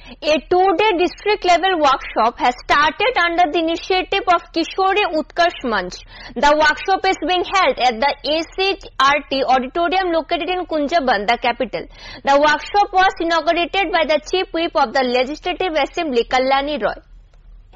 A two-day district-level workshop has started under the initiative of Kishori Utkarsh Manch. The workshop is being held at the ACRT auditorium located in Kunjaban, the capital. The workshop was inaugurated by the Chief Whip of the Legislative Assembly, Kalyani Roy.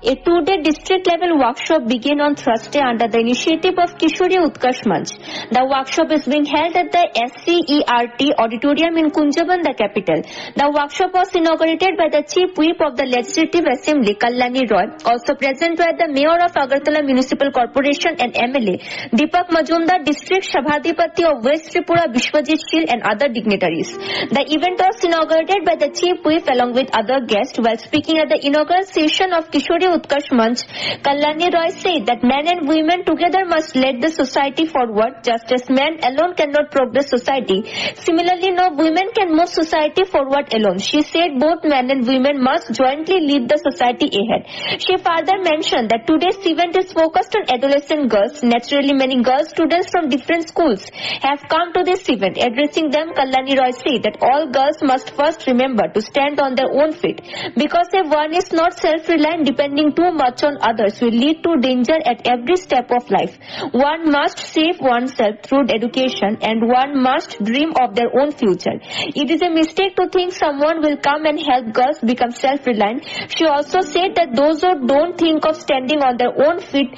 A two-day district-level workshop began on Thursday under the initiative of Kishori Utkarsh Manch. The workshop is being held at the SCERT auditorium in Kunjaban, the capital. The workshop was inaugurated by the Chief Whip of the Legislative Assembly, Kalyani Roy. Also present were the Mayor of Agartala Municipal Corporation and MLA, Deepak Majumdar, District Sabhadipati of West Tripura, Bishwajit Shil, and other dignitaries. The event was inaugurated by the Chief Whip along with other guests. While speaking at the inaugural session of Kishori Utkarsh Manch, Kalyani Roy said that men and women together must lead the society forward, just as men alone cannot progress society. Similarly, no women can move society forward alone. She said both men and women must jointly lead the society ahead. She further mentioned that today's event is focused on adolescent girls. Naturally, many girl students from different schools have come to this event. Addressing them, Kalyani Roy said that all girls must first remember to stand on their own feet, because if one is not self-reliant, depending too much on others will lead to danger at every step of life. One must save oneself through education, and one must dream of their own future. It is a mistake to think someone will come and help girls become self-reliant. She also said that those who don't think of standing on their own feet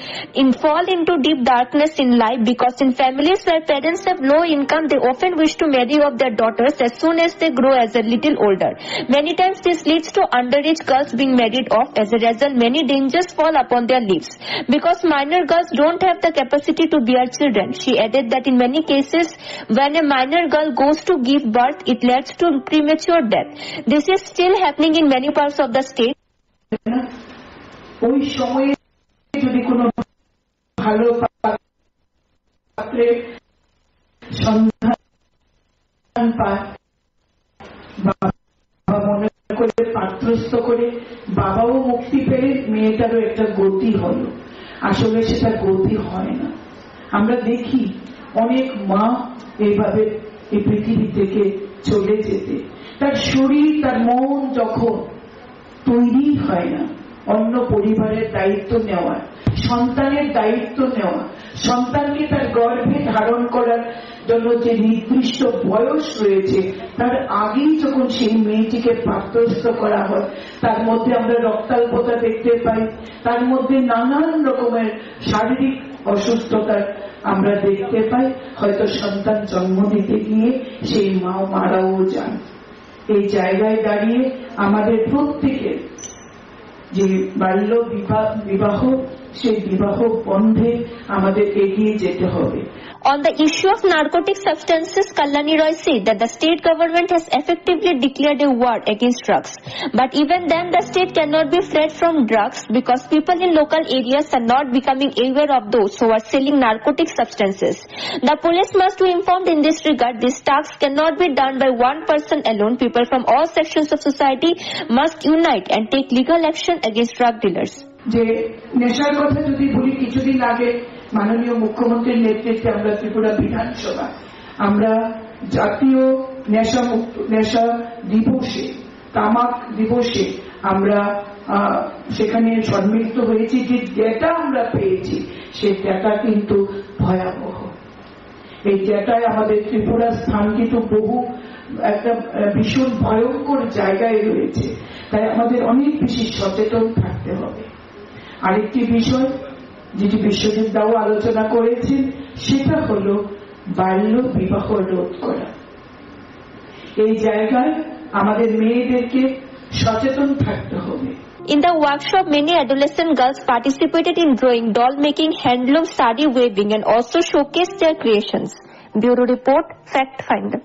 fall into deep darkness in life, because in families where parents have low income, they often wish to marry off their daughters as soon as they grow as a little older. Many times this leads to underage girls being married off. As a result, many dangers fall upon their lives, because minor girls don't have the capacity to bear children. She added that in many cases, when a minor girl goes to give birth, it leads to premature death. This is still happening in many parts of the state. পাত্রস্থ করে বাবাও মুক্তি পেলে মেয়েটারও একটা গতি হলো। আসলে সেটা গতি হয় না। আমরা দেখি অনেক মা এইভাবে এই পৃথিবী থেকে চলে যেতে, তার শরীর তার মন যখন তৈরি হয় না অন্য পরিবারের দায়িত্ব নেওয়ার, সন্তানের দায়িত্ব নেওয়া, সন্তানকে তার গর্ভে ধারণ করার জন্য যে নির্দিষ্ট বয়স রয়েছে, তার আগেই যখন সেই মেয়েটিকে পাত্রস্থ করা হয়, তার মধ্যে আমরা রক্তাল্পতা দেখতে পাই, তার মধ্যে নানান রকমের শারীরিক অসুস্থতা আমরা দেখতে পাই। হয়তো সন্তান জন্ম দিতে গিয়ে সেই মা মারাও যান। এই জায়গায় দাঁড়িয়ে আমাদের প্রত্যেকের যে বাল্য বিবাহ, সেই বিবাহ বন্ধে আমাদের এগিয়ে যেতে হবে। On the issue of narcotic substances, Kalyani Roy said that the state government has effectively declared a war against drugs. But even then, the state cannot be fled from drugs, because people in local areas are not becoming aware of those who are selling narcotic substances. The police must be informed in this regard. This task cannot be done by one person alone. People from all sections of society must unite and take legal action against drug dealers. যে নেশার কথা যদি বলি, কিছুদিন আগে মাননীয় মুখ্যমন্ত্রীর নেতৃত্বে আমরা ত্রিপুরা বিধানসভা আমরা জাতীয় নেশা দিবসে, তামাক দিবসে আমরা সেখানে সম্মিলিত হয়েছি। যে ডেটা আমরা পেয়েছি, সেই ডেটা কিন্তু ভয়াবহ। এই ডেটায় আমাদের ত্রিপুরার স্থান কিন্তু বহু একটা ভীষণ ভয়ঙ্কর জায়গায় রয়েছে। তাই আমাদের অনেক বেশি সচেতন থাকতে হবে। আরেকটি বিষয় যেটি বিশ্বজিৎ দাও আলোচনা করেছেন, সেটা হল বাল্য বিবাহ রোধ করা। এই জায়গায় আমাদের মেয়েদেরকে সচেতন থাকতে হবে। In the workshop, many adolescent girls participated in drawing, doll making, handloom, sari weaving, and also showcased their creations. Bureau Report, Fact Finder.